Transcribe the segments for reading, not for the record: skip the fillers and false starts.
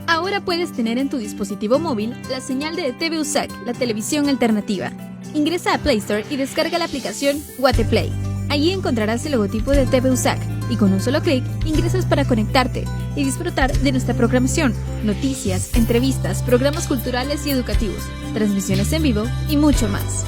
Ahora puedes tener en tu dispositivo móvil la señal de TV USAC, la televisión alternativa. Ingresa a Play Store y descarga la aplicación Guateplay. Allí encontrarás el logotipo de TV USAC y con un solo clic ingresas para conectarte y disfrutar de nuestra programación, noticias, entrevistas, programas culturales y educativos, transmisiones en vivo y mucho más.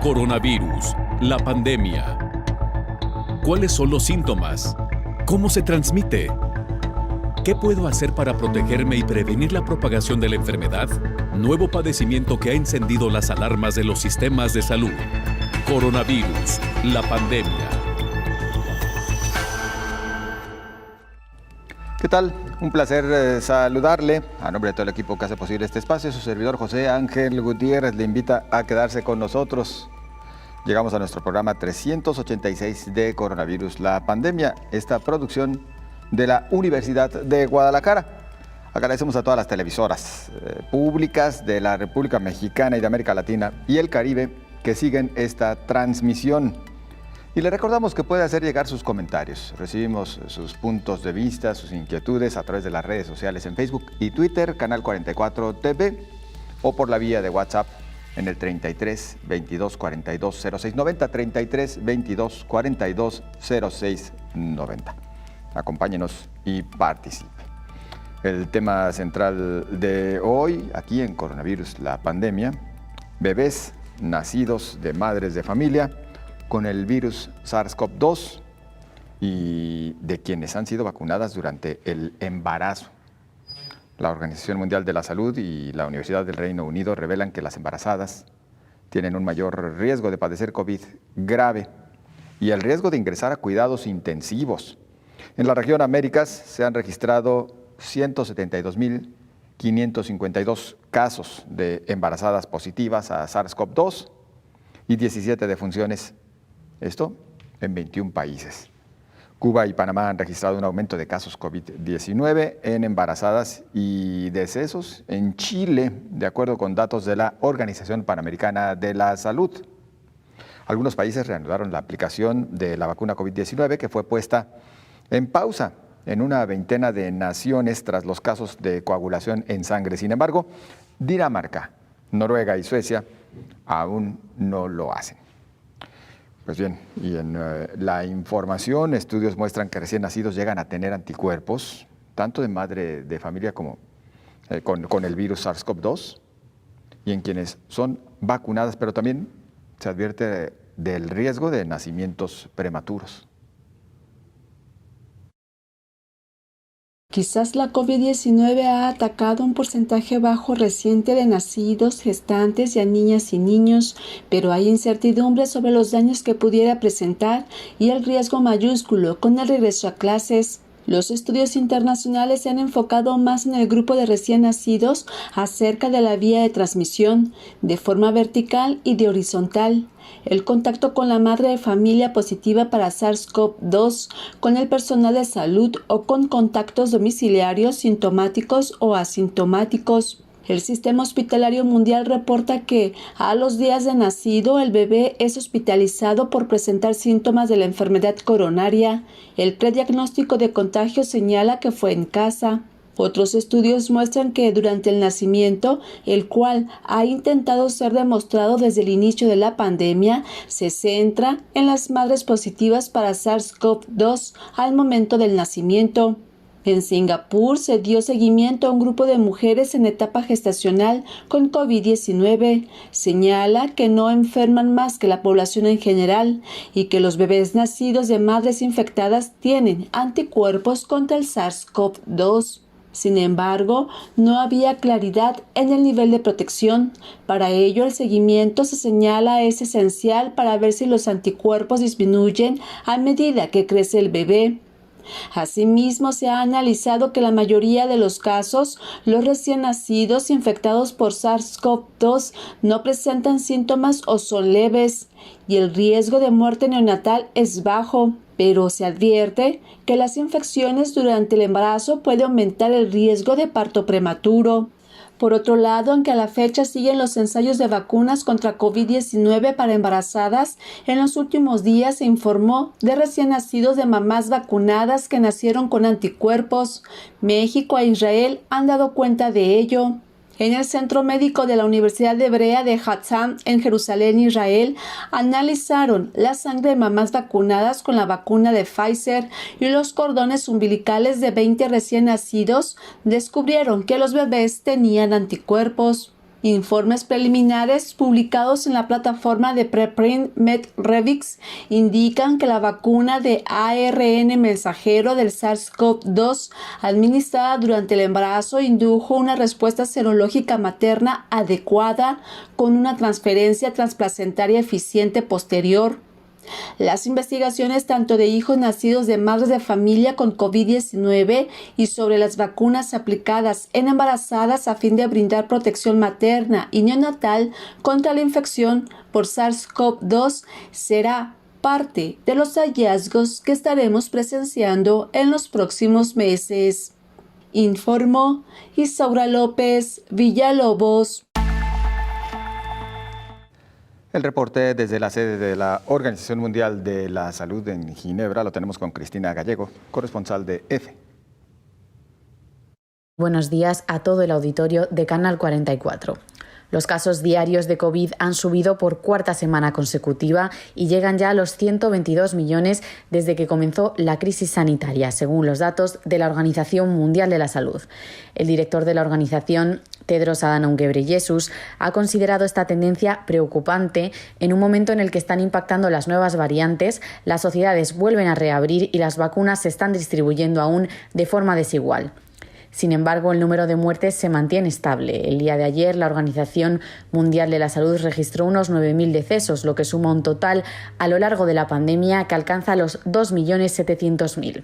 Coronavirus, la pandemia. ¿Cuáles son los síntomas? ¿Cómo se transmite? ¿Qué puedo hacer para protegerme y prevenir la propagación de la enfermedad? Nuevo padecimiento que ha encendido las alarmas de los sistemas de salud. Coronavirus, la pandemia. ¿Qué tal? Un placer saludarle. A nombre de todo el equipo que hace posible este espacio, su servidor José Ángel Gutiérrez le invita a quedarse con nosotros. Llegamos a nuestro programa 386 de Coronavirus, la pandemia, esta producción de la Universidad de Guadalajara. Agradecemos a todas las televisoras públicas de la República Mexicana y de América Latina y el Caribe que siguen esta transmisión. Y le recordamos que puede hacer llegar sus comentarios. Recibimos sus puntos de vista, sus inquietudes a través de las redes sociales en Facebook y Twitter, Canal 44 TV, o por la vía de WhatsApp en el 33 22 42 06 90, 33 22 42 06 90. Acompáñenos y participe. El tema central de hoy, aquí en Coronavirus, la pandemia: bebés nacidos de madres de familia con el virus SARS-CoV-2 y de quienes han sido vacunadas durante el embarazo. La Organización Mundial de la Salud y la Universidad del Reino Unido revelan que las embarazadas tienen un mayor riesgo de padecer COVID grave y el riesgo de ingresar a cuidados intensivos. En la región Américas se han registrado 172.552 casos de embarazadas positivas a SARS-CoV-2 y 17 defunciones. Esto en 21 países. Cuba y Panamá han registrado un aumento de casos COVID-19 en embarazadas y decesos en Chile, de acuerdo con datos de la Organización Panamericana de la Salud. Algunos países reanudaron la aplicación de la vacuna COVID-19 que fue puesta en pausa en una veintena de naciones tras los casos de coagulación en sangre. Sin embargo, Dinamarca, Noruega y Suecia aún no lo hacen. Pues bien, y en la información, estudios muestran que recién nacidos llegan a tener anticuerpos, tanto de madre de familia como con el virus SARS-CoV-2, y en quienes son vacunadas, pero también se advierte del riesgo de nacimientos prematuros. Quizás la COVID-19 ha atacado un porcentaje bajo reciente de nacidos, gestantes y a niñas y niños, pero hay incertidumbre sobre los daños que pudiera presentar y el riesgo mayúsculo con el regreso a clases. Los estudios internacionales se han enfocado más en el grupo de recién nacidos acerca de la vía de transmisión, de forma vertical y de horizontal. El contacto con la madre de familia positiva para SARS-CoV-2, con el personal de salud o con contactos domiciliarios sintomáticos o asintomáticos. El Sistema Hospitalario Mundial reporta que a los días de nacido el bebé es hospitalizado por presentar síntomas de la enfermedad coronaria. El prediagnóstico de contagio señala que fue en casa. Otros estudios muestran que durante el nacimiento, el cual ha intentado ser demostrado desde el inicio de la pandemia, se centra en las madres positivas para SARS-CoV-2 al momento del nacimiento. En Singapur se dio seguimiento a un grupo de mujeres en etapa gestacional con COVID-19. Señala que no enferman más que la población en general y que los bebés nacidos de madres infectadas tienen anticuerpos contra el SARS-CoV-2. Sin embargo, no había claridad en el nivel de protección. Para ello, el seguimiento se señala es esencial para ver si los anticuerpos disminuyen a medida que crece el bebé. Asimismo, se ha analizado que la mayoría de los casos, los recién nacidos infectados por SARS-CoV-2 no presentan síntomas o son leves, y el riesgo de muerte neonatal es bajo, pero se advierte que las infecciones durante el embarazo pueden aumentar el riesgo de parto prematuro. Por otro lado, aunque a la fecha siguen los ensayos de vacunas contra COVID-19 para embarazadas, en los últimos días se informó de recién nacidos de mamás vacunadas que nacieron con anticuerpos. México e Israel han dado cuenta de ello. En el Centro Médico de la Universidad Hebrea de Haifa, en Jerusalén, Israel, analizaron la sangre de mamás vacunadas con la vacuna de Pfizer y los cordones umbilicales de 20 recién nacidos. Descubrieron que los bebés tenían anticuerpos. Informes preliminares publicados en la plataforma de preprint MedRevix indican que la vacuna de ARN mensajero del SARS-CoV-2 administrada durante el embarazo indujo una respuesta serológica materna adecuada con una transferencia transplacentaria eficiente posterior. Las investigaciones tanto de hijos nacidos de madres de familia con COVID-19 y sobre las vacunas aplicadas en embarazadas a fin de brindar protección materna y neonatal contra la infección por SARS-CoV-2 será parte de los hallazgos que estaremos presenciando en los próximos meses. Informó Isaura López Villalobos. El reporte desde la sede de la Organización Mundial de la Salud en Ginebra lo tenemos con Cristina Gallego, corresponsal de EFE. Buenos días a todo el auditorio de Canal 44. Los casos diarios de COVID han subido por cuarta semana consecutiva y llegan ya a los 122 millones desde que comenzó la crisis sanitaria, según los datos de la Organización Mundial de la Salud. El director de la organización, Tedros Adhanom Ghebreyesus, ha considerado esta tendencia preocupante en un momento en el que están impactando las nuevas variantes, las sociedades vuelven a reabrir y las vacunas se están distribuyendo aún de forma desigual. Sin embargo, el número de muertes se mantiene estable. El día de ayer, la Organización Mundial de la Salud registró unos 9.000 decesos, lo que suma un total a lo largo de la pandemia que alcanza los 2.700.000.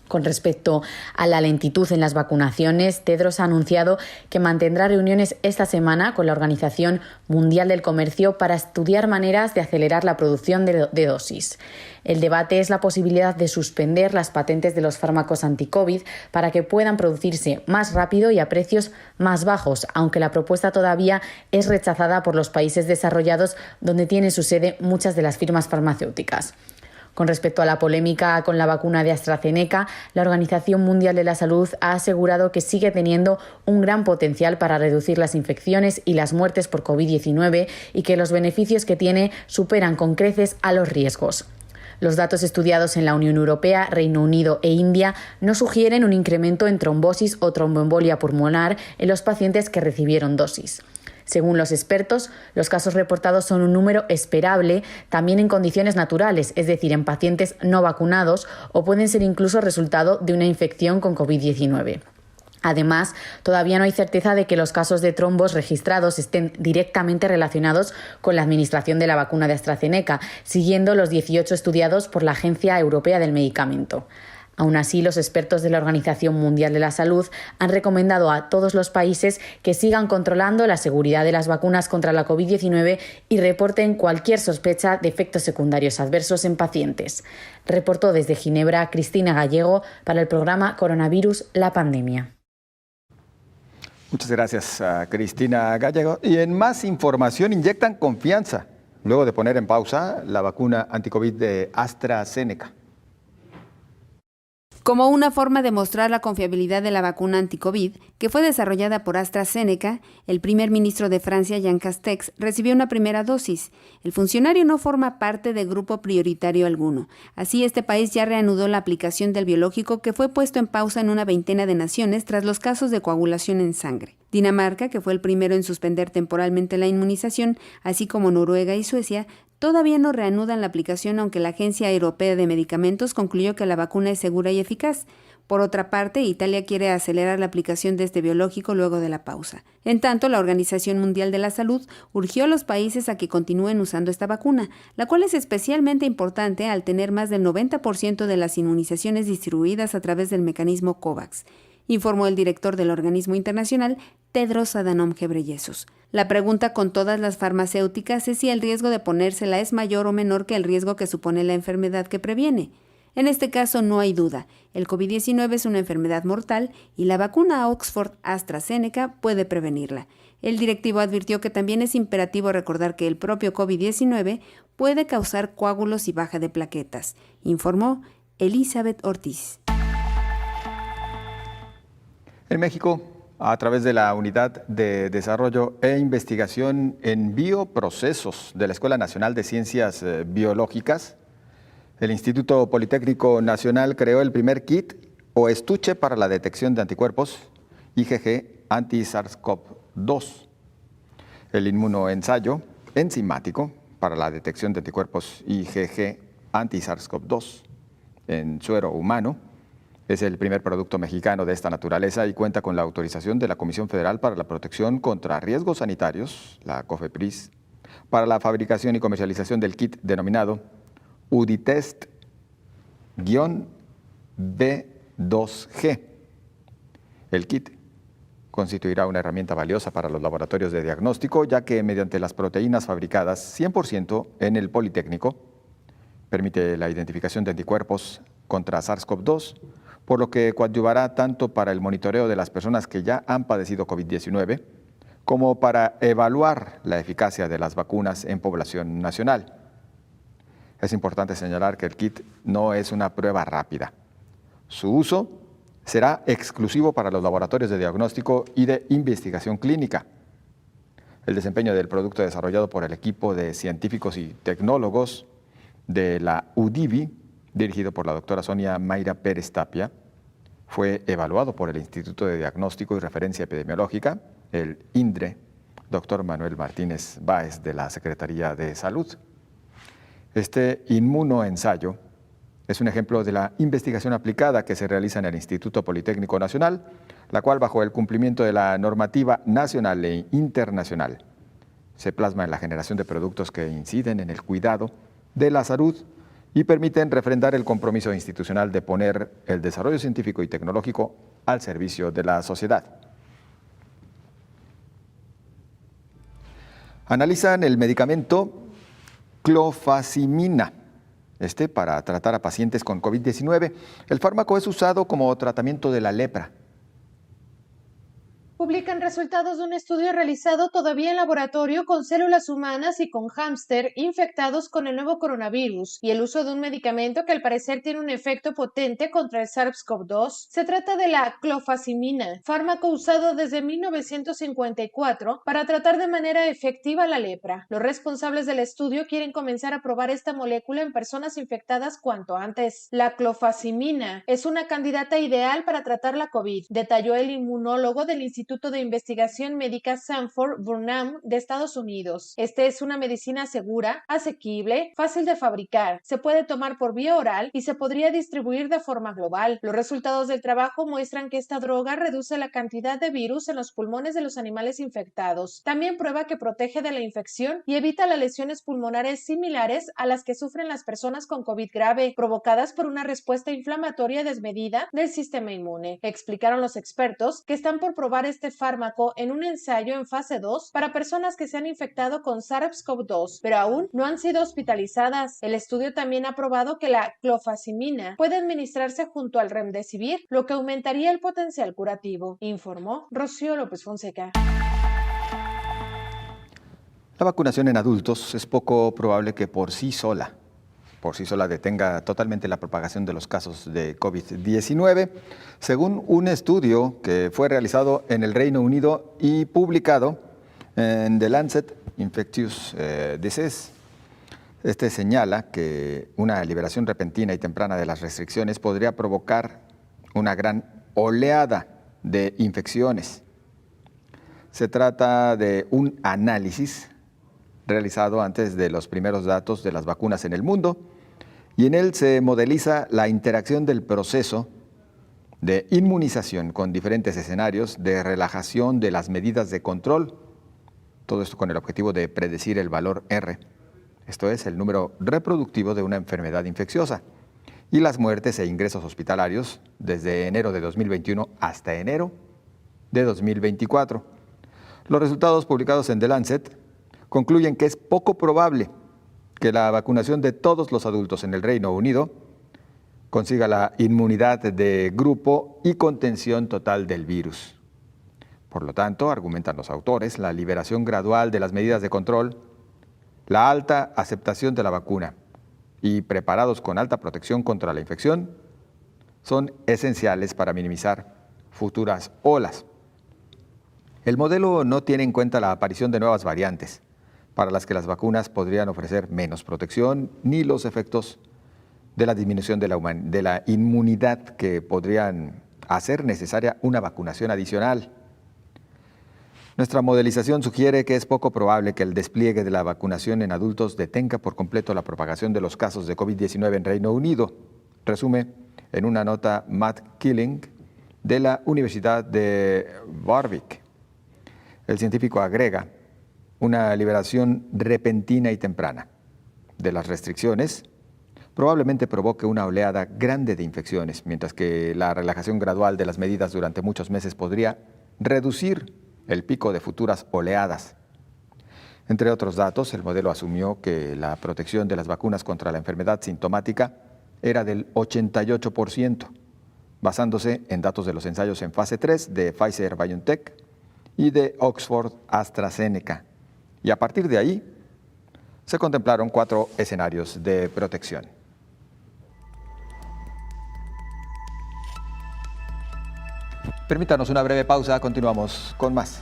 Con respecto a la lentitud en las vacunaciones, Tedros ha anunciado que mantendrá reuniones esta semana con la Organización Mundial del Comercio para estudiar maneras de acelerar la producción de dosis. El debate es la posibilidad de suspender las patentes de los fármacos anti-COVID para que puedan producirse más rápido y a precios más bajos, aunque la propuesta todavía es rechazada por los países desarrollados donde tienen su sede muchas de las firmas farmacéuticas. Con respecto a la polémica con la vacuna de AstraZeneca, la Organización Mundial de la Salud ha asegurado que sigue teniendo un gran potencial para reducir las infecciones y las muertes por COVID-19 y que los beneficios que tiene superan con creces a los riesgos. Los datos estudiados en la Unión Europea, Reino Unido e India no sugieren un incremento en trombosis o tromboembolia pulmonar en los pacientes que recibieron dosis. Según los expertos, los casos reportados son un número esperable también en condiciones naturales, es decir, en pacientes no vacunados, o pueden ser incluso resultado de una infección con COVID-19. Además, todavía no hay certeza de que los casos de trombos registrados estén directamente relacionados con la administración de la vacuna de AstraZeneca, siguiendo los 18 estudiados por la Agencia Europea del Medicamento. Aún así, los expertos de la Organización Mundial de la Salud han recomendado a todos los países que sigan controlando la seguridad de las vacunas contra la COVID-19 y reporten cualquier sospecha de efectos secundarios adversos en pacientes. Reportó desde Ginebra Cristina Gallego para el programa Coronavirus, la pandemia. Muchas gracias a Cristina Gallego. Y en más información, inyectan confianza luego de poner en pausa la vacuna anticovid de AstraZeneca. Como una forma de mostrar la confiabilidad de la vacuna anti-COVID, que fue desarrollada por AstraZeneca, el primer ministro de Francia, Jean Castex, recibió una primera dosis. El funcionario no forma parte de grupo prioritario alguno. Así, este país ya reanudó la aplicación del biológico que fue puesto en pausa en una veintena de naciones tras los casos de coagulación en sangre. Dinamarca, que fue el primero en suspender temporalmente la inmunización, así como Noruega y Suecia, todavía no reanudan la aplicación, aunque la Agencia Europea de Medicamentos concluyó que la vacuna es segura y eficaz. Por otra parte, Italia quiere acelerar la aplicación de este biológico luego de la pausa. En tanto, la Organización Mundial de la Salud urgió a los países a que continúen usando esta vacuna, la cual es especialmente importante al tener más del 90% de las inmunizaciones distribuidas a través del mecanismo COVAX, informó el director del organismo internacional, Tedros Adhanom Ghebreyesus. La pregunta con todas las farmacéuticas es si el riesgo de ponérsela es mayor o menor que el riesgo que supone la enfermedad que previene. En este caso no hay duda, el COVID-19 es una enfermedad mortal y la vacuna Oxford AstraZeneca puede prevenirla. El directivo advirtió que también es imperativo recordar que el propio COVID-19 puede causar coágulos y baja de plaquetas, informó Elizabeth Ortiz. En México, a través de la Unidad de Desarrollo e Investigación en Bioprocesos de la Escuela Nacional de Ciencias Biológicas, el Instituto Politécnico Nacional creó el primer kit o estuche para la detección de anticuerpos IgG anti-SARS-CoV-2. El inmunoensayo enzimático para la detección de anticuerpos IgG anti-SARS-CoV-2 en suero humano es el primer producto mexicano de esta naturaleza y cuenta con la autorización de la Comisión Federal para la Protección contra Riesgos Sanitarios, la COFEPRIS, para la fabricación y comercialización del kit denominado UDITEST-B2G. El kit constituirá una herramienta valiosa para los laboratorios de diagnóstico, ya que mediante las proteínas fabricadas 100% en el Politécnico, permite la identificación de anticuerpos contra SARS-CoV-2, por lo que coadyuvará tanto para el monitoreo de las personas que ya han padecido COVID-19, como para evaluar la eficacia de las vacunas en población nacional. Es importante señalar que el kit no es una prueba rápida. Su uso será exclusivo para los laboratorios de diagnóstico y de investigación clínica. El desempeño del producto desarrollado por el equipo de científicos y tecnólogos de la UDIVI, dirigido por la doctora Sonia Mayra Pérez Tapia, fue evaluado por el Instituto de Diagnóstico y Referencia Epidemiológica, el INDRE, doctor Manuel Martínez Báez, de la Secretaría de Salud. Este inmunoensayo es un ejemplo de la investigación aplicada que se realiza en el Instituto Politécnico Nacional, la cual, bajo el cumplimiento de la normativa nacional e internacional, se plasma en la generación de productos que inciden en el cuidado de la salud y permiten refrendar el compromiso institucional de poner el desarrollo científico y tecnológico al servicio de la sociedad. Analizan el medicamento clofazimina, para tratar a pacientes con COVID-19. El fármaco es usado como tratamiento de la lepra. Publican resultados de un estudio realizado todavía en laboratorio con células humanas y con hámster infectados con el nuevo coronavirus y el uso de un medicamento que al parecer tiene un efecto potente contra el SARS-CoV-2. Se trata de la clofazimina, fármaco usado desde 1954 para tratar de manera efectiva la lepra. Los responsables del estudio quieren comenzar a probar esta molécula en personas infectadas cuanto antes. La clofazimina es una candidata ideal para tratar la COVID, detalló el inmunólogo del Instituto de Investigación Médica Sanford Burnham de Estados Unidos. Es una medicina segura, asequible, fácil de fabricar, se puede tomar por vía oral y se podría distribuir de forma global. Los resultados del trabajo muestran que esta droga reduce la cantidad de virus en los pulmones de los animales infectados. También prueba que protege de la infección y evita las lesiones pulmonares similares a las que sufren las personas con COVID grave, provocadas por una respuesta inflamatoria desmedida del sistema inmune. Explicaron los expertos que están por probar este fármaco en un ensayo en fase 2 para personas que se han infectado con SARS-CoV-2, pero aún no han sido hospitalizadas. El estudio también ha probado que la clofazimina puede administrarse junto al remdesivir, lo que aumentaría el potencial curativo, informó Rocío López Fonseca. La vacunación en adultos es poco probable que por sí sola detenga totalmente la propagación de los casos de COVID-19, según un estudio que fue realizado en el Reino Unido y publicado en The Lancet Infectious Diseases. Este señala que una liberación repentina y temprana de las restricciones podría provocar una gran oleada de infecciones. Se trata de un análisis realizado antes de los primeros datos de las vacunas en el mundo, y en él se modeliza la interacción del proceso de inmunización con diferentes escenarios de relajación de las medidas de control. Todo esto con el objetivo de predecir el valor R, esto es, el número reproductivo de una enfermedad infecciosa, y las muertes e ingresos hospitalarios desde enero de 2021 hasta enero de 2024. Los resultados publicados en The Lancet concluyen que es poco probable que la vacunación de todos los adultos en el Reino Unido consiga la inmunidad de grupo y contención total del virus. Por lo tanto, argumentan los autores, la liberación gradual de las medidas de control, la alta aceptación de la vacuna y preparados con alta protección contra la infección son esenciales para minimizar futuras olas. El modelo no tiene en cuenta la aparición de nuevas variantes, para las que las vacunas podrían ofrecer menos protección, ni los efectos de la disminución de la inmunidad que podrían hacer necesaria una vacunación adicional. Nuestra modelización sugiere que es poco probable que el despliegue de la vacunación en adultos detenga por completo la propagación de los casos de COVID-19 en Reino Unido, resume en una nota Matt Killing de la Universidad de Warwick. El científico agrega una liberación repentina y temprana de las restricciones probablemente provoque una oleada grande de infecciones, mientras que la relajación gradual de las medidas durante muchos meses podría reducir el pico de futuras oleadas. Entre otros datos, el modelo asumió que la protección de las vacunas contra la enfermedad sintomática era del 88%, basándose en datos de los ensayos en fase 3 de Pfizer-BioNTech y de Oxford-AstraZeneca. Y a partir de ahí, se contemplaron 4 escenarios de protección. Permítanos una breve pausa, continuamos con más.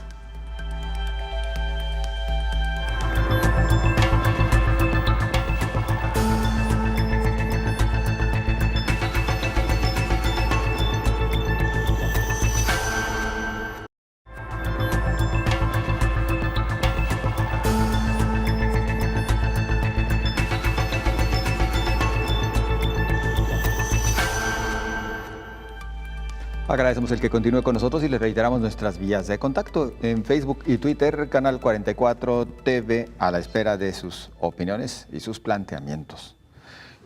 Agradecemos el que continúe con nosotros y les reiteramos nuestras vías de contacto en Facebook y Twitter, Canal 44 TV, a la espera de sus opiniones y sus planteamientos.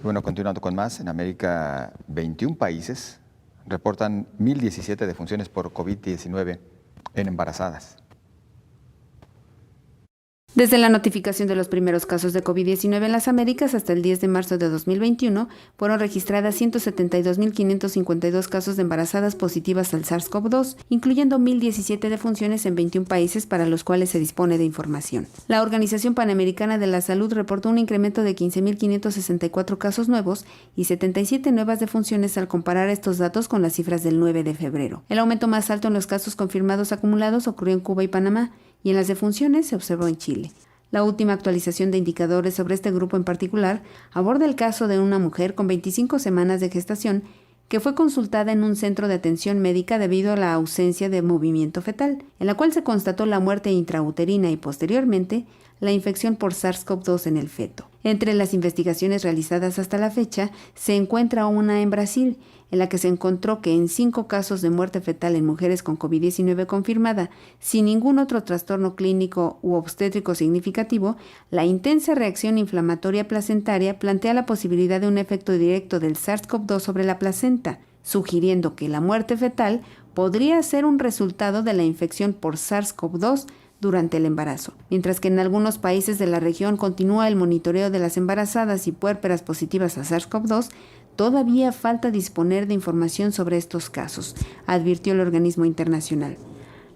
Y bueno, continuando con más, en América 21 países reportan 1.017 defunciones por COVID-19 en embarazadas. Desde la notificación de los primeros casos de COVID-19 en las Américas hasta el 10 de marzo de 2021, fueron registradas 172.552 casos de embarazadas positivas al SARS-CoV-2, incluyendo 1.017 defunciones en 21 países para los cuales se dispone de información. La Organización Panamericana de la Salud reportó un incremento de 15.564 casos nuevos y 77 nuevas defunciones al comparar estos datos con las cifras del 9 de febrero. El aumento más alto en los casos confirmados acumulados ocurrió en Cuba y Panamá, y en las defunciones se observó en Chile. La última actualización de indicadores sobre este grupo en particular aborda el caso de una mujer con 25 semanas de gestación que fue consultada en un centro de atención médica debido a la ausencia de movimiento fetal, en la cual se constató la muerte intrauterina y posteriormente la infección por SARS-CoV-2 en el feto. Entre las investigaciones realizadas hasta la fecha se encuentra una en Brasil, en la que se encontró que en 5 casos de muerte fetal en mujeres con COVID-19 confirmada, sin ningún otro trastorno clínico u obstétrico significativo, la intensa reacción inflamatoria placentaria plantea la posibilidad de un efecto directo del SARS-CoV-2 sobre la placenta, sugiriendo que la muerte fetal podría ser un resultado de la infección por SARS-CoV-2 durante el embarazo, mientras que en algunos países de la región continúa el monitoreo de las embarazadas y puérperas positivas a SARS-CoV-2, todavía falta disponer de información sobre estos casos, advirtió el organismo internacional.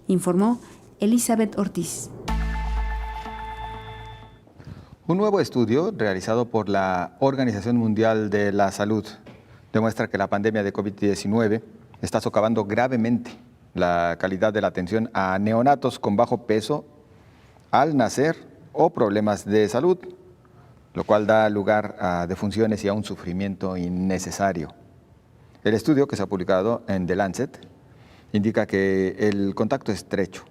Informó Elizabeth Ortiz. Un nuevo estudio realizado por la Organización Mundial de la Salud demuestra que la pandemia de COVID-19 está socavando gravemente la calidad de la atención a neonatos con bajo peso al nacer o problemas de salud, lo cual da lugar a defunciones y a un sufrimiento innecesario. El estudio, que se ha publicado en The Lancet, indica que el contacto estrecho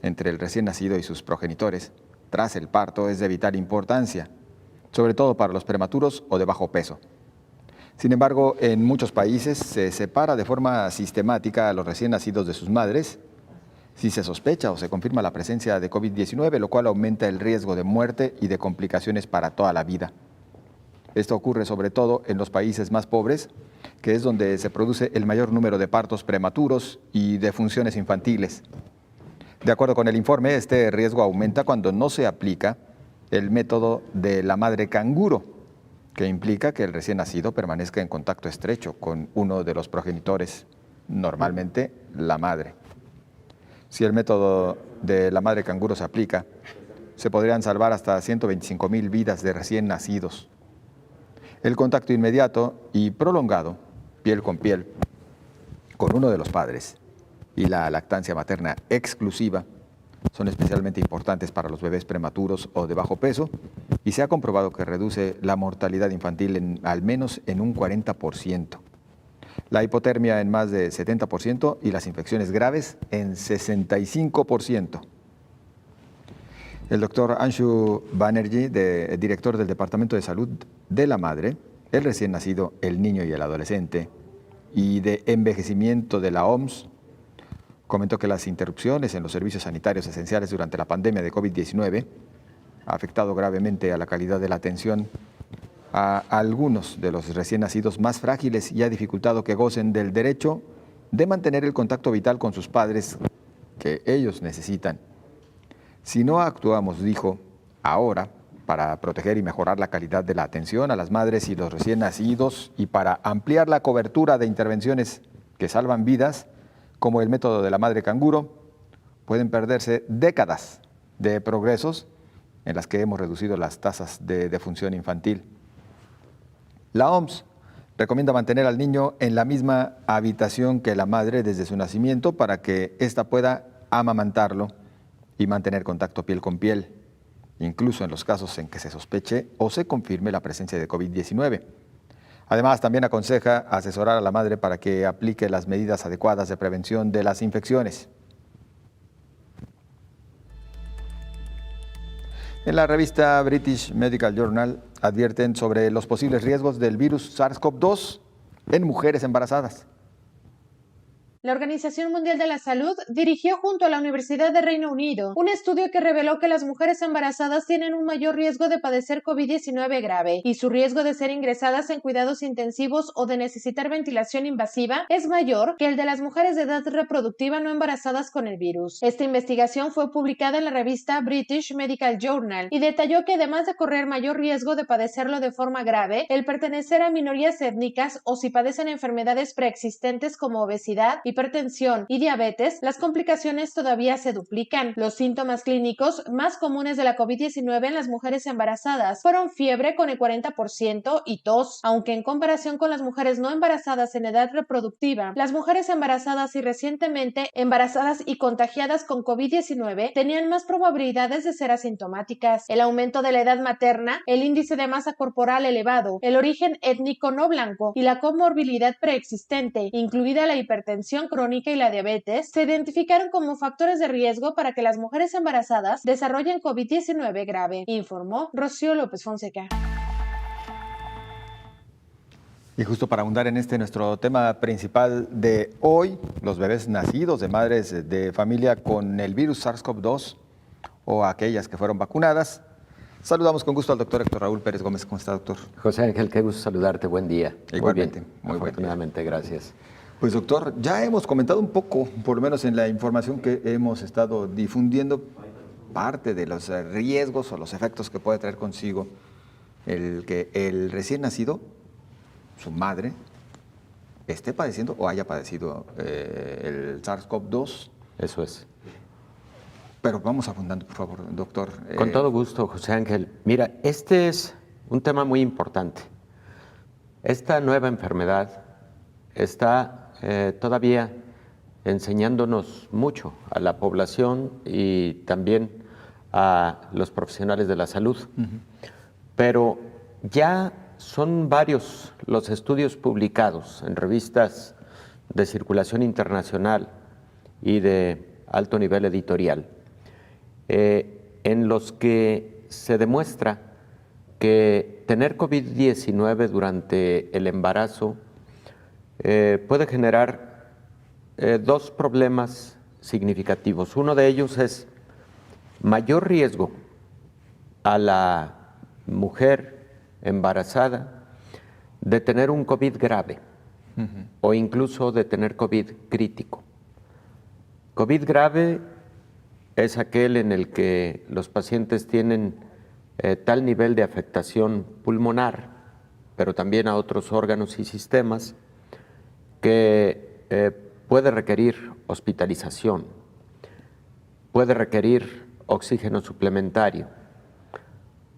entre el recién nacido y sus progenitores tras el parto es de vital importancia, sobre todo para los prematuros o de bajo peso. Sin embargo, en muchos países se separa de forma sistemática a los recién nacidos de sus madres si se sospecha o se confirma la presencia de COVID-19, lo cual aumenta el riesgo de muerte y de complicaciones para toda la vida. Esto ocurre sobre todo en los países más pobres, que es donde se produce el mayor número de partos prematuros y defunciones infantiles. De acuerdo con el informe, este riesgo aumenta cuando no se aplica el método de la madre canguro, que implica que el recién nacido permanezca en contacto estrecho con uno de los progenitores, normalmente la madre. Si el método de la madre canguro se aplica, se podrían salvar hasta 125,000 vidas de recién nacidos. El contacto inmediato y prolongado, piel con piel, con uno de los padres y la lactancia materna exclusiva son especialmente importantes para los bebés prematuros o de bajo peso y se ha comprobado que reduce la mortalidad infantil al menos en un 40%, la hipotermia en más de 70% y las infecciones graves en 65%. El doctor Anshu Banerjee, director del Departamento de Salud de la Madre, el recién nacido, el niño y el adolescente, y de envejecimiento de la OMS, comentó que las interrupciones en los servicios sanitarios esenciales durante la pandemia de COVID-19 ha afectado gravemente a la calidad de la atención a algunos de los recién nacidos más frágiles y ha dificultado que gocen del derecho de mantener el contacto vital con sus padres que ellos necesitan. Si no actuamos, dijo, ahora, para proteger y mejorar la calidad de la atención a las madres y los recién nacidos y para ampliar la cobertura de intervenciones que salvan vidas, como el método de la madre canguro, pueden perderse décadas de progresos en las que hemos reducido las tasas de defunción infantil. La OMS recomienda mantener al niño en la misma habitación que la madre desde su nacimiento para que ésta pueda amamantarlo y mantener contacto piel con piel, incluso en los casos en que se sospeche o se confirme la presencia de COVID-19. Además, también aconseja asesorar a la madre para que aplique las medidas adecuadas de prevención de las infecciones. En la revista British Medical Journal advierten sobre los posibles riesgos del virus SARS-CoV-2 en mujeres embarazadas. La Organización Mundial de la Salud dirigió junto a la Universidad de Reino Unido un estudio que reveló que las mujeres embarazadas tienen un mayor riesgo de padecer COVID-19 grave y su riesgo de ser ingresadas en cuidados intensivos o de necesitar ventilación invasiva es mayor que el de las mujeres de edad reproductiva no embarazadas con el virus. Esta investigación fue publicada en la revista British Medical Journal y detalló que además de correr mayor riesgo de padecerlo de forma grave, el pertenecer a minorías étnicas o si padecen enfermedades preexistentes como obesidad, hipertensión y diabetes, las complicaciones todavía se duplican. Los síntomas clínicos más comunes de la COVID-19 en las mujeres embarazadas fueron fiebre con el 40% y tos, aunque en comparación con las mujeres no embarazadas en edad reproductiva, las mujeres embarazadas y recientemente embarazadas y contagiadas con COVID-19 tenían más probabilidades de ser asintomáticas. El aumento de la edad materna, el índice de masa corporal elevado, el origen étnico no blanco y la comorbilidad preexistente, incluida la hipertensión crónica y la diabetes, se identificaron como factores de riesgo para que las mujeres embarazadas desarrollen COVID-19 grave, informó Rocío López Fonseca. Y justo para ahondar en nuestro tema principal de hoy, los bebés nacidos de madres de familia con el virus SARS-CoV-2 o aquellas que fueron vacunadas, saludamos con gusto al doctor Héctor Raúl Pérez Gómez. ¿Cómo está, doctor? José Ángel, qué gusto saludarte. Buen día. Igualmente. Muy bien. Afortunadamente, gracias. Pues doctor, ya hemos comentado un poco, por lo menos en la información que hemos estado difundiendo, parte de los riesgos o los efectos que puede traer consigo el que el recién nacido, su madre, esté padeciendo o haya padecido el SARS-CoV-2. Eso es. Pero vamos abundando, por favor, doctor. Con todo gusto, José Ángel. Mira, este es un tema muy importante. Esta nueva enfermedad está todavía enseñándonos mucho a la población y también a los profesionales de la salud. Pero ya son varios los estudios publicados en revistas de circulación internacional y de alto nivel editorial, en los que se demuestra que tener COVID-19 durante el embarazo puede generar dos problemas significativos. Uno de ellos es mayor riesgo a la mujer embarazada de tener un COVID grave o incluso de tener COVID crítico. COVID grave es aquel en el que los pacientes tienen tal nivel de afectación pulmonar, pero también a otros órganos y sistemas, que puede requerir hospitalización, puede requerir oxígeno suplementario.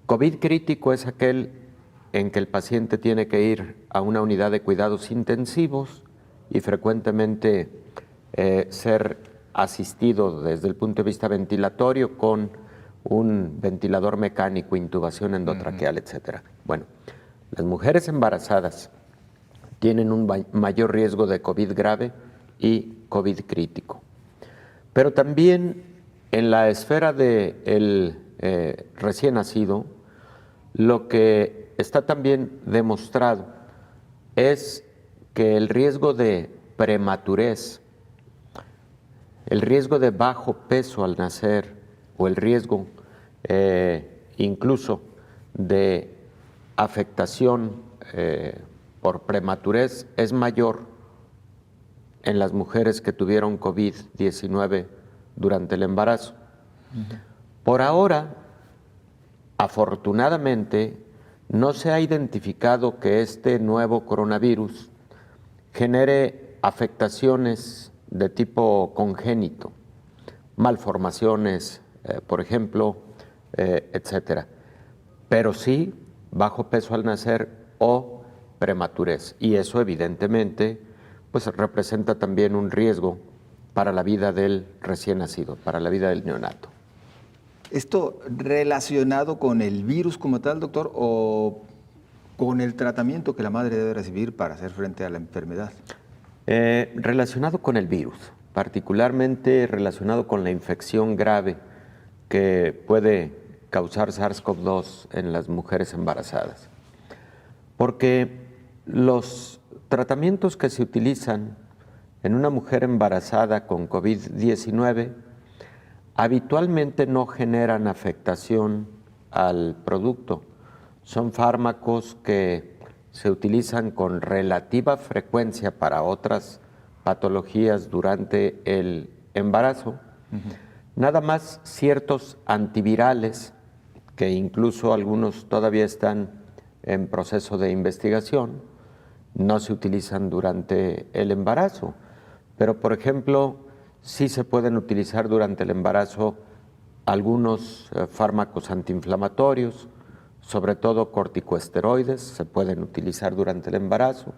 COVID crítico es aquel en que el paciente tiene que ir a una unidad de cuidados intensivos y frecuentemente ser asistido desde el punto de vista ventilatorio con un ventilador mecánico, intubación endotraqueal, etcétera. Bueno, las mujeres embarazadas tienen un mayor riesgo de COVID grave y COVID crítico. Pero también en la esfera del recién nacido, lo que está también demostrado es que el riesgo de prematurez, el riesgo de bajo peso al nacer o el riesgo incluso de afectación por prematurez es mayor en las mujeres que tuvieron COVID-19 durante el embarazo. Por ahora, afortunadamente, no se ha identificado que este nuevo coronavirus genere afectaciones de tipo congénito, malformaciones, por ejemplo, etcétera. Pero sí bajo peso al nacer o prematurez. Y eso evidentemente pues representa también un riesgo para la vida del recién nacido, para la vida del neonato. ¿Esto relacionado con el virus como tal, doctor, o con el tratamiento que la madre debe recibir para hacer frente a la enfermedad? Relacionado con el virus, particularmente relacionado con la infección grave que puede causar SARS-CoV-2 en las mujeres embarazadas. Porque los tratamientos que se utilizan en una mujer embarazada con COVID-19 habitualmente no generan afectación al producto. Son fármacos que se utilizan con relativa frecuencia para otras patologías durante el embarazo. Nada más ciertos antivirales, que incluso algunos todavía están en proceso de investigación, no se utilizan durante el embarazo. Pero, por ejemplo, sí se pueden utilizar durante el embarazo algunos fármacos antiinflamatorios, sobre todo corticosteroides, se pueden utilizar durante el embarazo.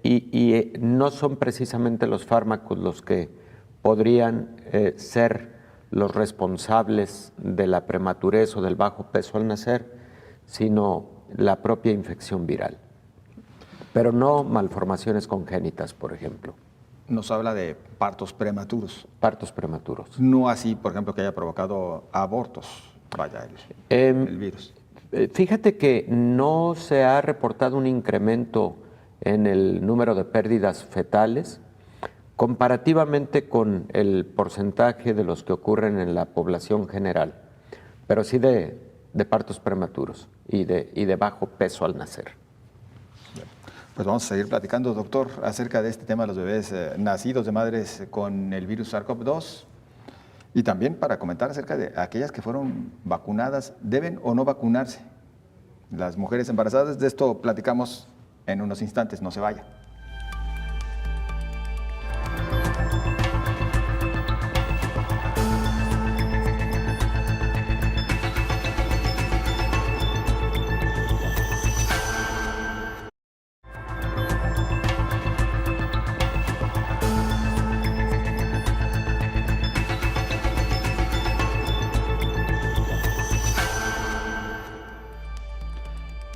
Y no son precisamente los fármacos los que podrían ser los responsables de la prematurez o del bajo peso al nacer, sino la propia infección viral. Pero no malformaciones congénitas, por ejemplo. Nos habla de partos prematuros. Partos prematuros. No así, por ejemplo, que haya provocado abortos, vaya, el virus. Fíjate que no se ha reportado un incremento en el número de pérdidas fetales comparativamente con el porcentaje de los que ocurren en la población general, pero sí de partos prematuros y de bajo peso al nacer. Pues vamos a seguir platicando, doctor, acerca de este tema de los bebés nacidos de madres con el virus SARS-CoV-2 y también para comentar acerca de aquellas que fueron vacunadas, ¿deben o no vacunarse las mujeres embarazadas? De esto platicamos en unos instantes, no se vaya.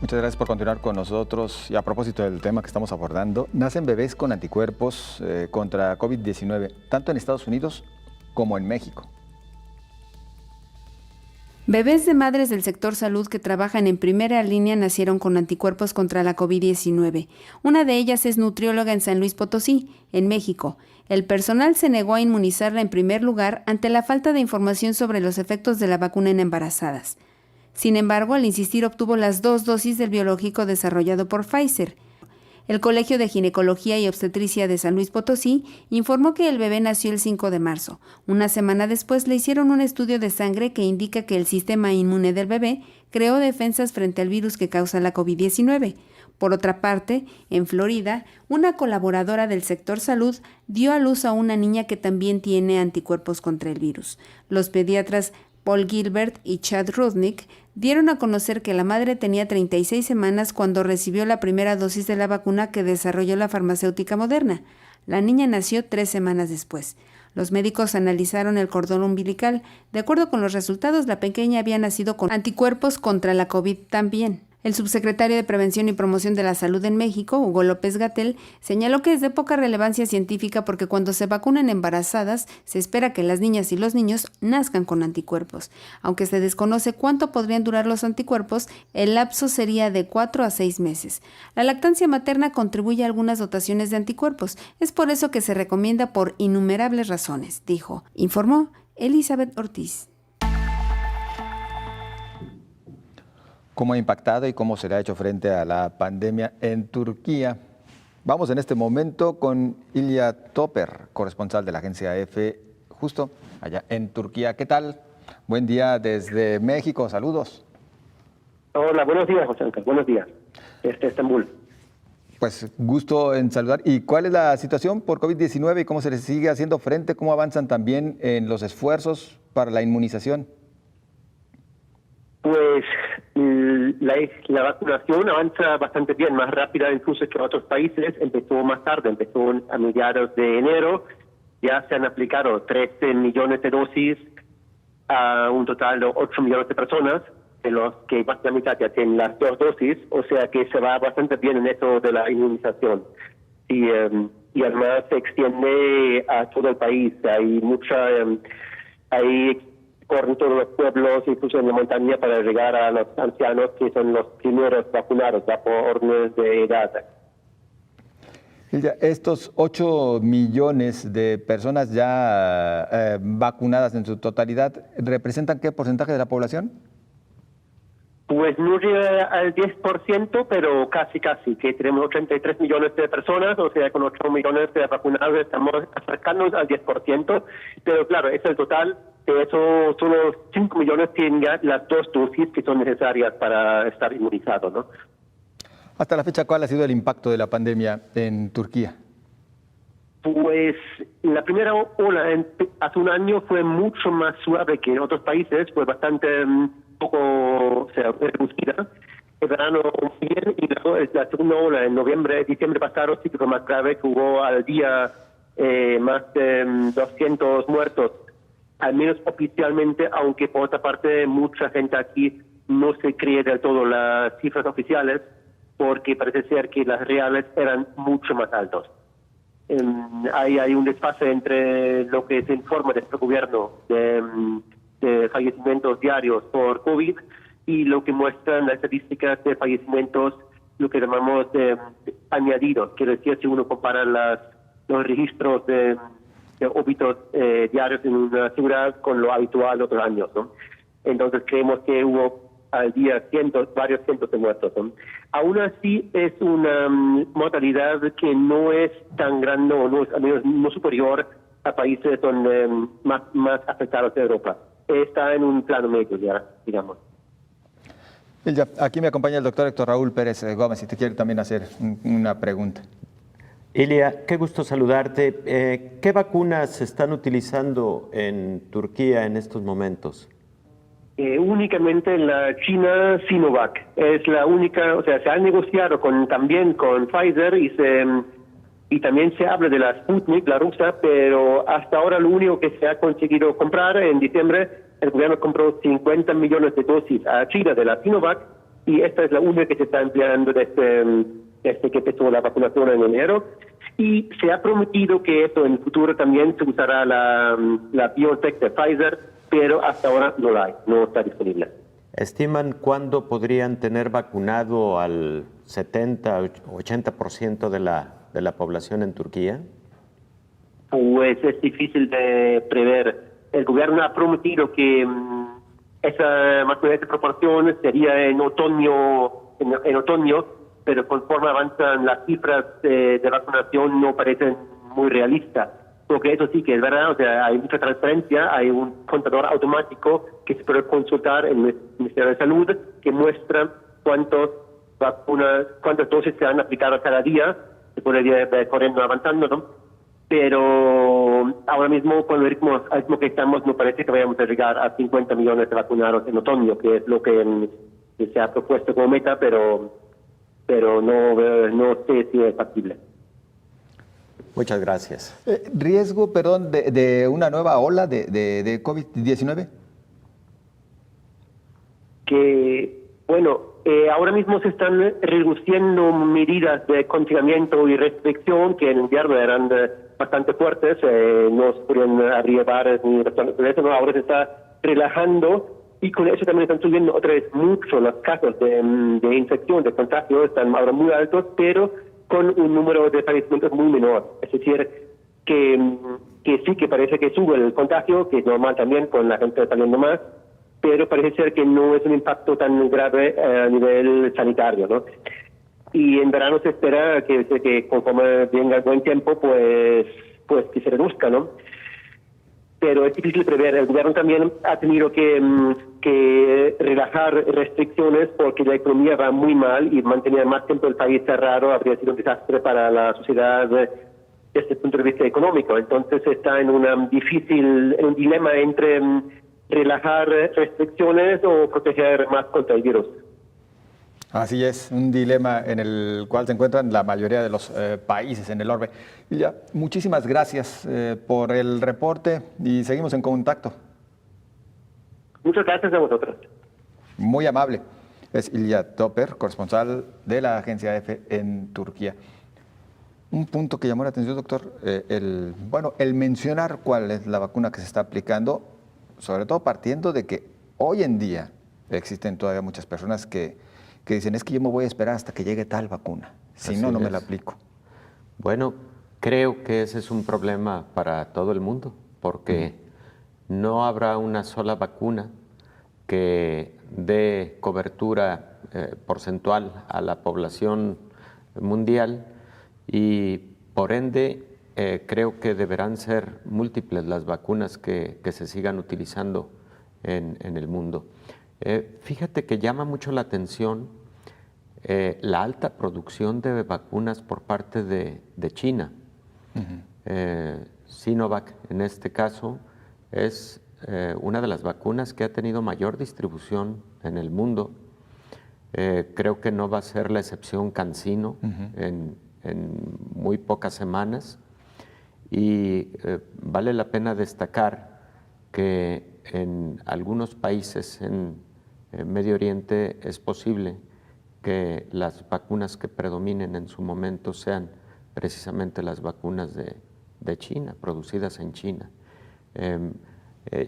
Muchas gracias por continuar con nosotros. Y a propósito del tema que estamos abordando, nacen bebés con anticuerpos contra COVID-19, tanto en Estados Unidos como en México. Bebés de madres del sector salud que trabajan en primera línea nacieron con anticuerpos contra la COVID-19. Una de ellas es nutrióloga en San Luis Potosí, en México. El personal se negó a inmunizarla en primer lugar ante la falta de información sobre los efectos de la vacuna en embarazadas. Sin embargo, al insistir obtuvo las 2 dosis del biológico desarrollado por Pfizer. El Colegio de Ginecología y Obstetricia de San Luis Potosí informó que el bebé nació el 5 de marzo. Una semana después le hicieron un estudio de sangre que indica que el sistema inmune del bebé creó defensas frente al virus que causa la COVID-19. Por otra parte, en Florida, una colaboradora del sector salud dio a luz a una niña que también tiene anticuerpos contra el virus. Los pediatras Paul Gilbert y Chad Rudnick dieron a conocer que la madre tenía 36 semanas cuando recibió la primera dosis de la vacuna que desarrolló la farmacéutica Moderna. La niña nació 3 semanas después. Los médicos analizaron el cordón umbilical. De acuerdo con los resultados, la pequeña había nacido con anticuerpos contra la COVID también. El subsecretario de Prevención y Promoción de la Salud en México, Hugo López-Gatell, señaló que es de poca relevancia científica porque cuando se vacunan embarazadas, se espera que las niñas y los niños nazcan con anticuerpos. Aunque se desconoce cuánto podrían durar los anticuerpos, el lapso sería de 4 a 6 meses. La lactancia materna contribuye a algunas dotaciones de anticuerpos. Es por eso que se recomienda por innumerables razones, dijo. Informó Elizabeth Ortiz. ¿Cómo ha impactado y cómo se le ha hecho frente a la pandemia en Turquía? Vamos en este momento con Ilya Topper, corresponsal de la agencia EFE, justo allá en Turquía. ¿Qué tal? Buen día desde México, saludos. Hola, buenos días, José Ángel, buenos días, desde Estambul. Pues gusto en saludar. ¿Y cuál es la situación por COVID-19 y cómo se les sigue haciendo frente? ¿Cómo avanzan también en los esfuerzos para la inmunización? Pues la vacunación avanza bastante bien, más rápida incluso que otros países. Empezó más tarde, empezó a mediados de enero. Ya se han aplicado 13 millones de dosis a un total de 8 millones de personas, de los que más de la mitad ya tienen las 2 dosis, o sea que se va bastante bien en eso de la inmunización. Y además se extiende a todo el país. Hay corren todos los pueblos, incluso en la montaña, para llegar a los ancianos, que son los primeros vacunados, ya por órdenes de edad. Estos 8 millones de personas ya vacunadas en su totalidad, ¿representan qué porcentaje de la población? Pues no llega al 10%, pero casi, que tenemos 83 millones de personas, o sea, con 8 millones de vacunados estamos acercándonos al 10%, pero claro, es el total. De eso, solo 5 millones tienen ya las 2 dosis que son necesarias para estar inmunizados, ¿no? Hasta la fecha, ¿cuál ha sido el impacto de la pandemia en Turquía? Pues la primera ola hace un año fue mucho más suave que en otros países, fue bastante reducida. El verano muy bien, y luego la segunda ola en diciembre pasado sí que fue más grave, que hubo al día más de 200 muertos, al menos oficialmente, aunque por otra parte mucha gente aquí no se cree del todo las cifras oficiales, porque parece ser que las reales eran mucho más altos. Hay un desfase entre lo que se informa de este gobierno de fallecimientos diarios por COVID y lo que muestran las estadísticas de fallecimientos, lo que llamamos añadidos, quiere decir, si uno compara los registros de óbitos diarios en una ciudad con lo habitual de otros años, ¿no? Entonces creemos que hubo al día varios cientos de muertos, ¿no? Aún así es una mortalidad que no es tan grande, o no es, al menos no superior a países donde más afectados de Europa. Está en un plano medio ya, digamos. Aquí me acompaña el doctor Héctor Raúl Pérez Gómez, si te quiere también hacer una pregunta. Ilya, qué gusto saludarte. ¿Qué vacunas se están utilizando en Turquía en estos momentos? Únicamente la China Sinovac. Es la única, o sea, se ha negociado también con Pfizer y también se habla de la Sputnik, la rusa, pero hasta ahora lo único que se ha conseguido comprar en diciembre, el gobierno compró 50 millones de dosis a China de la Sinovac, y esta es la única que se está empleando desde que empezó la vacunación en enero, y se ha prometido que esto en el futuro también se usará la BioNTech de Pfizer pero hasta ahora no la hay, no está disponible. ¿Estiman cuándo podrían tener vacunado al 70-80% de la población en Turquía? Pues es difícil de prever. El gobierno ha prometido que esa más o menos proporción sería en otoño, pero conforme avanzan las cifras de vacunación no parecen muy realistas. Porque eso sí que es verdad, o sea, hay mucha transparencia, hay un contador automático que se puede consultar en el Ministerio de Salud que muestra cuántas dosis se han aplicado cada día, se puede ir corriendo avanzando, ¿no? Pero ahora mismo, con el ritmo que estamos, no parece que vayamos a llegar a 50 millones de vacunados en otoño, que es lo que se ha propuesto como meta, pero no sé si es factible. Muchas gracias. ¿Riesgo, perdón, de una nueva ola de COVID-19? Ahora mismo se están reduciendo medidas de confinamiento y restricción que en invierno eran bastante fuertes, no se podían abrir bares ni restaurantes, ¿no? Ahora se está relajando y con eso también están subiendo otra vez mucho los casos de infección, de contagio, están ahora muy altos, pero con un número de fallecimientos muy menor. Es decir, que sí que parece que sube el contagio, que es normal también con la gente saliendo más, pero parece ser que no es un impacto tan grave a nivel sanitario, ¿no? Y en verano se espera que conforme venga el buen tiempo, pues que se reduzca, ¿no? Pero es difícil prever. El gobierno también ha tenido que relajar restricciones porque la economía va muy mal y mantener más tiempo el país cerrado habría sido un desastre para la sociedad desde el punto de vista económico. Entonces está en un dilema entre relajar restricciones o proteger más contra el virus. Así es, un dilema en el cual se encuentran la mayoría de los países en el orbe. Ilya, muchísimas gracias por el reporte y seguimos en contacto. Muchas gracias a vosotros. Muy amable. Es Ilya Topper, corresponsal de la agencia EFE en Turquía. Un punto que llamó la atención, doctor, el mencionar cuál es la vacuna que se está aplicando, sobre todo partiendo de que hoy en día existen todavía muchas personas que dicen, es que yo me voy a esperar hasta que llegue tal vacuna, si no me la aplico. Bueno, creo que ese es un problema para todo el mundo, porque no habrá una sola vacuna que dé cobertura porcentual a la población mundial y por ende creo que deberán ser múltiples las vacunas que se sigan utilizando en el mundo. Fíjate que llama mucho la atención la alta producción de vacunas por parte de China. Sinovac, en este caso, es una de las vacunas que ha tenido mayor distribución en el mundo. Creo que no va a ser la excepción CanSino en muy pocas semanas. Y vale la pena destacar que en algunos países en Medio Oriente es posible que las vacunas que predominen en su momento sean precisamente las vacunas de China, producidas en China.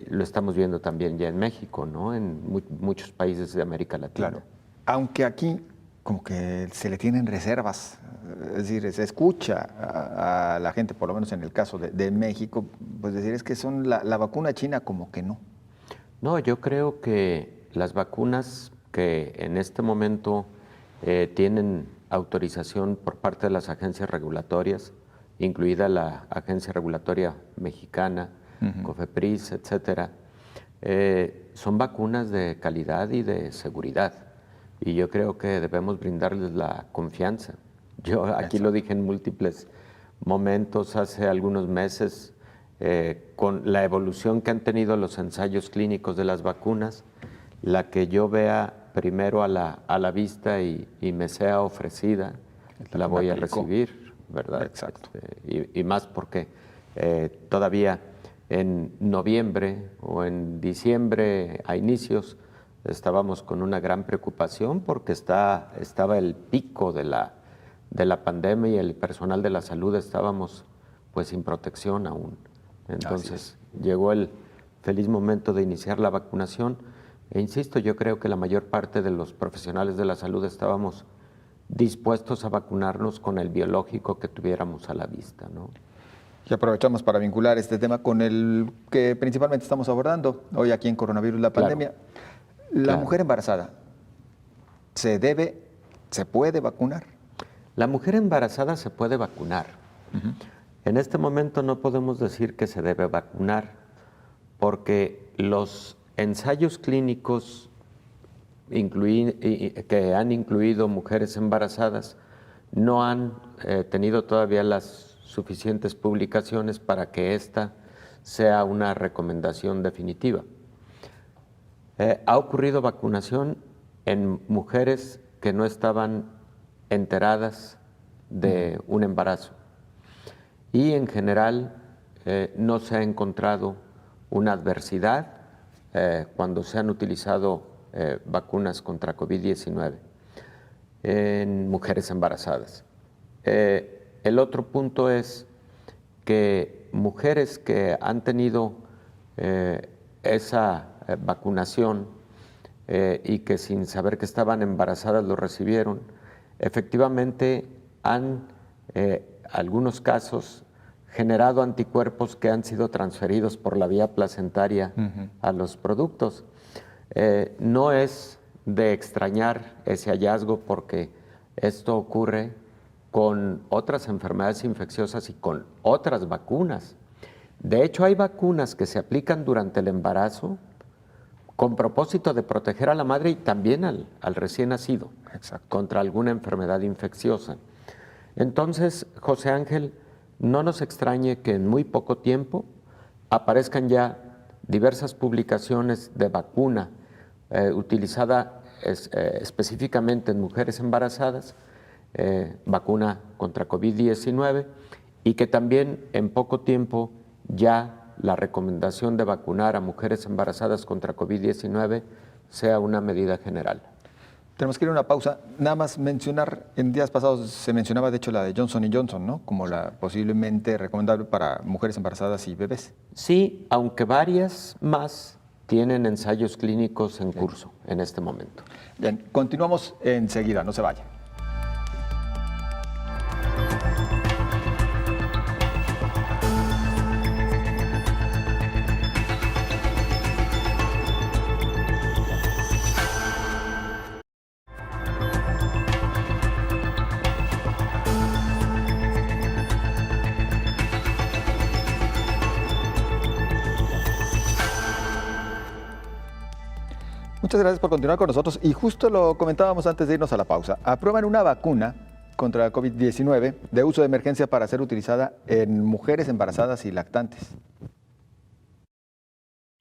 Lo estamos viendo también ya en México, ¿no? En muchos países de América Latina. Claro, aunque aquí como que se le tienen reservas, es decir, se escucha a la gente, por lo menos en el caso de México, pues decir es que son la vacuna china como que no. No, yo creo que las vacunas que en este momento tienen autorización por parte de las agencias regulatorias, incluida la Agencia Regulatoria Mexicana, COFEPRIS, etcétera, son vacunas de calidad y de seguridad. Y yo creo que debemos brindarles la confianza. Yo aquí lo dije en múltiples momentos hace algunos meses, con la evolución que han tenido los ensayos clínicos de las vacunas, la que yo vea primero a la vista y me sea ofrecida, la voy a recibir, ¿verdad? Exacto. Y más porque todavía en noviembre o en diciembre a inicios estábamos con una gran preocupación porque estaba el pico de la pandemia y el personal de la salud estábamos pues sin protección aún. Entonces llegó el feliz momento de iniciar la vacunación. E insisto, yo creo que la mayor parte de los profesionales de la salud estábamos dispuestos a vacunarnos con el biológico que tuviéramos a la vista, ¿no? Y aprovechamos para vincular este tema con el que principalmente estamos abordando hoy aquí en Coronavirus, la pandemia. La mujer embarazada, ¿se puede vacunar? La mujer embarazada se puede vacunar. En este momento no podemos decir que se debe vacunar porque los ensayos clínicos que han incluido mujeres embarazadas no han tenido todavía las suficientes publicaciones para que esta sea una recomendación definitiva. Ha ocurrido vacunación en mujeres que no estaban enteradas de un embarazo y en general no se ha encontrado una adversidad cuando se han utilizado vacunas contra COVID-19 en mujeres embarazadas. El otro punto es que mujeres que han tenido esa vacunación y que sin saber que estaban embarazadas lo recibieron, efectivamente han, algunos casos, generado anticuerpos que han sido transferidos por la vía placentaria a los productos. No es de extrañar ese hallazgo porque esto ocurre con otras enfermedades infecciosas y con otras vacunas. De hecho, hay vacunas que se aplican durante el embarazo con propósito de proteger a la madre y también al recién nacido contra alguna enfermedad infecciosa. Entonces, José Ángel, no nos extrañe que en muy poco tiempo aparezcan ya diversas publicaciones de vacuna utilizada específicamente en mujeres embarazadas, vacuna contra COVID-19, y que también en poco tiempo ya la recomendación de vacunar a mujeres embarazadas contra COVID-19 sea una medida general. Tenemos que ir a una pausa. Nada más mencionar, en días pasados se mencionaba de hecho la de Johnson & Johnson, ¿no? Como la posiblemente recomendable para mujeres embarazadas y bebés. Sí, aunque varias más tienen ensayos clínicos en curso en este momento. Bien, continuamos enseguida, no se vaya. Muchas gracias por continuar con nosotros y justo lo comentábamos antes de irnos a la pausa. Aprueban una vacuna contra la COVID-19 de uso de emergencia para ser utilizada en mujeres embarazadas y lactantes.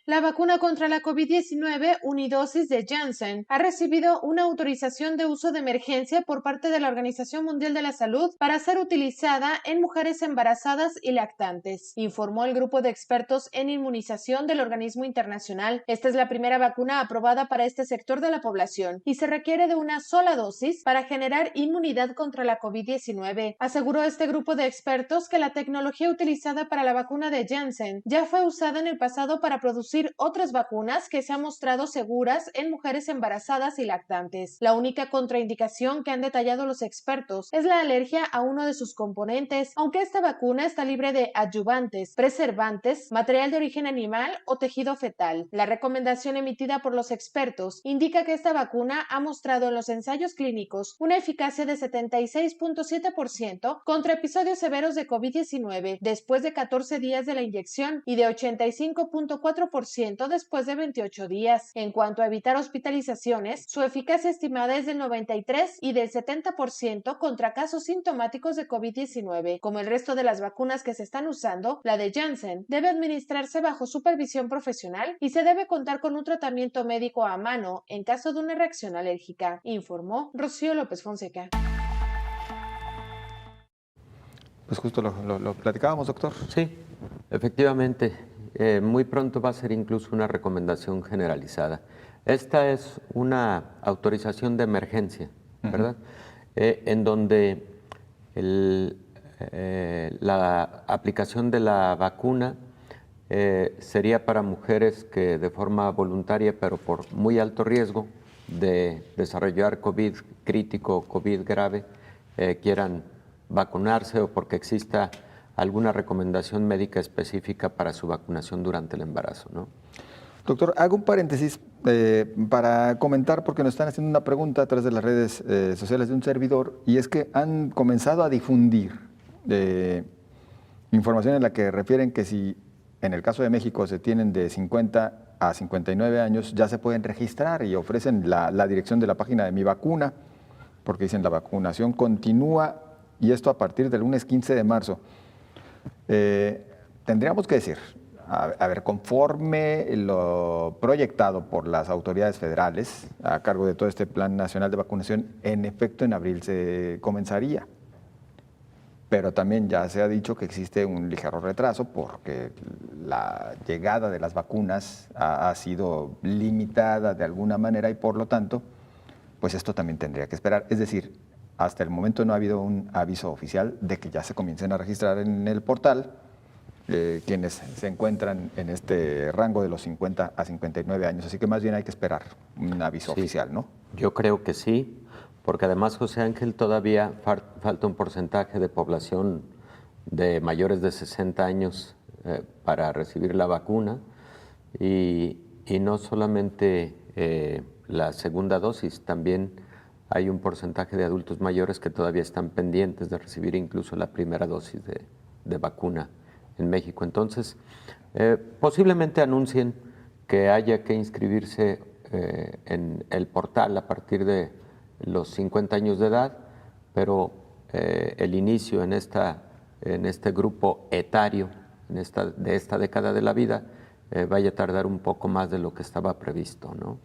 La vacuna contra la COVID-19 unidosis de Janssen ha recibido una autorización de uso de emergencia por parte de la Organización Mundial de la Salud para ser utilizada en mujeres embarazadas y lactantes, informó el grupo de expertos en inmunización del organismo internacional. Esta es la primera vacuna aprobada para este sector de la población y se requiere de una sola dosis para generar inmunidad contra la COVID-19. Aseguró este grupo de expertos que la tecnología utilizada para la vacuna de Janssen ya fue usada en el pasado para producir otras vacunas que se han mostrado seguras en mujeres embarazadas y lactantes. La única contraindicación que han detallado los expertos es la alergia a uno de sus componentes, aunque esta vacuna está libre de adyuvantes, preservantes, material de origen animal o tejido fetal. La recomendación emitida por los expertos indica que esta vacuna ha mostrado en los ensayos clínicos una eficacia de 76.7% contra episodios severos de COVID-19 después de 14 días de la inyección y de 85.4% después de 28 días. En cuanto a evitar hospitalizaciones, su eficacia estimada es del 93% y del 70% contra casos sintomáticos de COVID-19. Como el resto de las vacunas que se están usando, la de Janssen debe administrarse bajo supervisión profesional y se debe contar con un tratamiento médico a mano en caso de una reacción alérgica, informó Rocío López Fonseca. Pues justo lo platicábamos, doctor. Sí, efectivamente. Muy pronto va a ser incluso una recomendación generalizada. Esta es una autorización de emergencia, ¿verdad? En donde la aplicación de la vacuna sería para mujeres que de forma voluntaria, pero por muy alto riesgo de desarrollar COVID crítico o COVID grave, quieran vacunarse o porque exista alguna recomendación médica específica para su vacunación durante el embarazo, ¿no? Doctor, hago un paréntesis para comentar, porque nos están haciendo una pregunta a través de las redes sociales de un servidor, y es que han comenzado a difundir información en la que refieren que si en el caso de México se tienen de 50 a 59 años, ya se pueden registrar y ofrecen la dirección de la página de Mi Vacuna, porque dicen la vacunación continúa y esto a partir del lunes 15 de marzo. Tendríamos que decir, a ver, conforme lo proyectado por las autoridades federales a cargo de todo este Plan Nacional de Vacunación, en efecto en abril se comenzaría. Pero también ya se ha dicho que existe un ligero retraso porque la llegada de las vacunas ha sido limitada de alguna manera y por lo tanto, pues esto también tendría que esperar. Es decir, hasta el momento no ha habido un aviso oficial de que ya se comiencen a registrar en el portal quienes se encuentran en este rango de los 50 a 59 años. Así que más bien hay que esperar un aviso oficial, ¿no? Yo creo que sí. Porque además, José Ángel, todavía falta un porcentaje de población de mayores de 60 años para recibir la vacuna y no solamente la segunda dosis, también hay un porcentaje de adultos mayores que todavía están pendientes de recibir incluso la primera dosis de vacuna en México. Entonces, posiblemente anuncien que haya que inscribirse en el portal a partir de los 50 años de edad, pero el inicio en este grupo etario de esta década de la vida vaya a tardar un poco más de lo que estaba previsto, ¿no?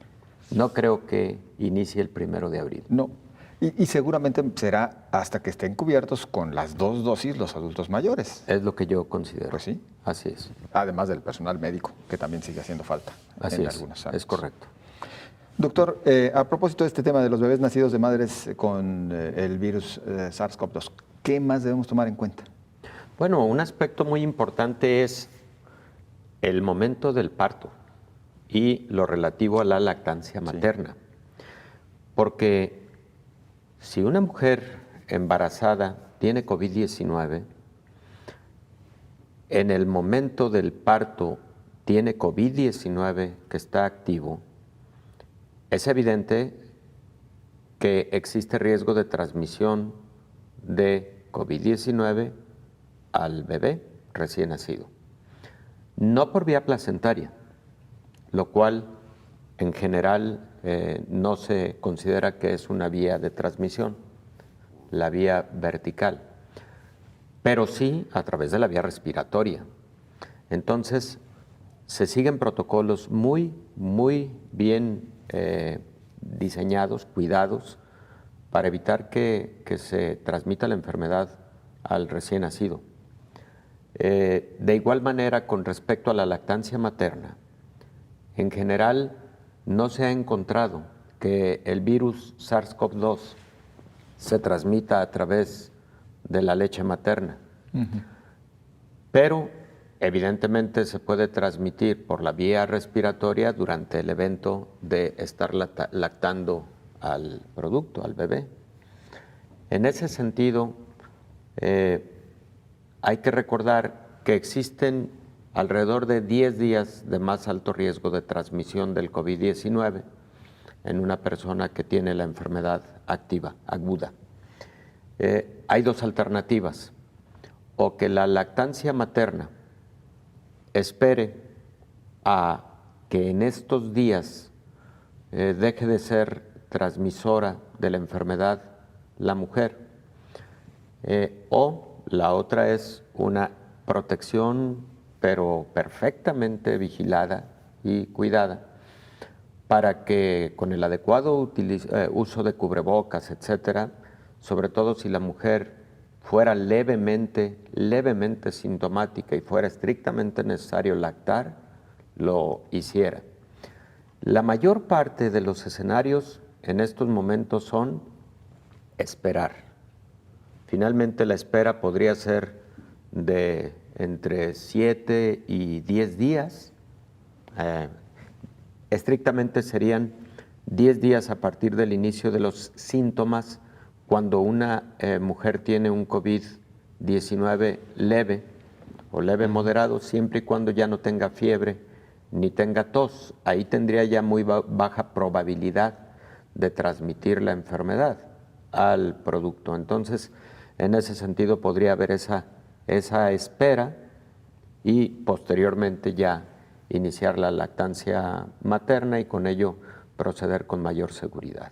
No creo que inicie el 1 de abril. No, y seguramente será hasta que estén cubiertos con las 2 dosis los adultos mayores. Es lo que yo considero. Pues sí. Así es. Además del personal médico, que también sigue haciendo falta Así en es, algunos años. es correcto. Doctor, a propósito de este tema de los bebés nacidos de madres con el virus SARS-CoV-2, ¿qué más debemos tomar en cuenta? Bueno, un aspecto muy importante es el momento del parto y lo relativo a la lactancia materna. Sí. Porque si una mujer embarazada tiene COVID-19, en el momento del parto tiene COVID-19 que está activo, es evidente que existe riesgo de transmisión de COVID-19 al bebé recién nacido. No por vía placentaria, lo cual en general no se considera que es una vía de transmisión, la vía vertical, pero sí a través de la vía respiratoria. Entonces, se siguen protocolos muy bien diseñados, cuidados, para evitar que se transmita la enfermedad al recién nacido. De igual manera, con respecto a la lactancia materna, en general no se ha encontrado que el virus SARS-CoV-2 se transmita a través de la leche materna, pero evidentemente se puede transmitir por la vía respiratoria durante el evento de estar lactando al producto, al bebé. En ese sentido, hay que recordar que existen alrededor de 10 días de más alto riesgo de transmisión del COVID-19 en una persona que tiene la enfermedad activa, aguda. Hay 2 alternativas: o que la lactancia materna espere a que en estos días deje de ser transmisora de la enfermedad la mujer, o la otra es una protección pero perfectamente vigilada y cuidada para que con el adecuado uso de cubrebocas, etcétera, sobre todo si la mujer fuera levemente sintomática y fuera estrictamente necesario lactar, lo hiciera. La mayor parte de los escenarios en estos momentos son esperar. Finalmente la espera podría ser de entre 7 y 10 días. Estrictamente serían 10 días a partir del inicio de los síntomas cuando una mujer tiene un COVID-19 leve o leve moderado, siempre y cuando ya no tenga fiebre ni tenga tos. Ahí tendría ya muy baja probabilidad de transmitir la enfermedad al producto. Entonces, en ese sentido podría haber esa espera y posteriormente ya iniciar la lactancia materna y con ello proceder con mayor seguridad.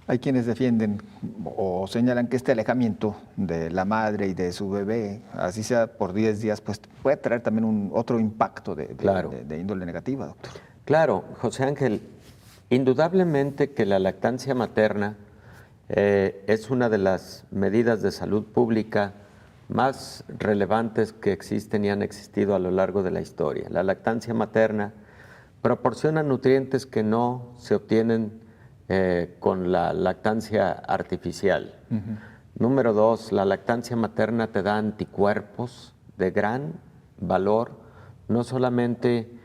Hay quienes defienden o señalan que este alejamiento de la madre y de su bebé, así sea por 10 días, pues puede traer también otro impacto de índole negativa, doctor. Claro, José Ángel, indudablemente que la lactancia materna es una de las medidas de salud pública más relevantes que existen y han existido a lo largo de la historia. La lactancia materna proporciona nutrientes que no se obtienen con la lactancia artificial. Número 2, la lactancia materna te da anticuerpos de gran valor, no solamente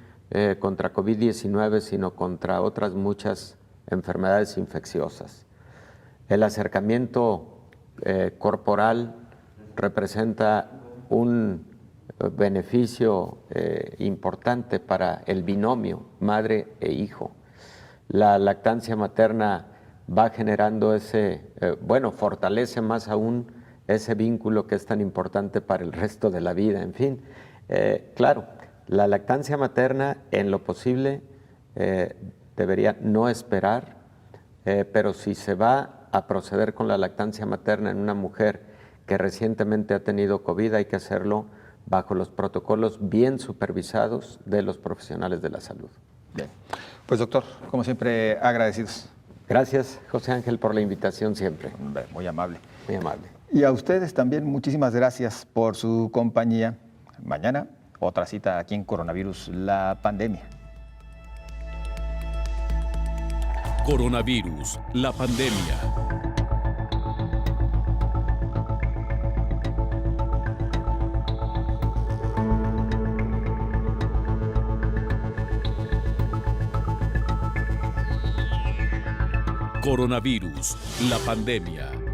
contra COVID-19, sino contra otras muchas enfermedades infecciosas. El acercamiento corporal representa un beneficio importante para el binomio madre e hijo. La lactancia materna va generando fortalece más aún ese vínculo que es tan importante para el resto de la vida. En fin, claro, la lactancia materna en lo posible debería no esperar, pero si se va a proceder con la lactancia materna en una mujer que recientemente ha tenido COVID, hay que hacerlo bajo los protocolos bien supervisados de los profesionales de la salud. Bien. Pues doctor, como siempre, agradecidos. Gracias, José Ángel, por la invitación siempre. Muy amable. Muy amable. Y a ustedes también muchísimas gracias por su compañía. Mañana, otra cita aquí en Coronavirus, la pandemia. Coronavirus, la pandemia. Coronavirus, la pandemia.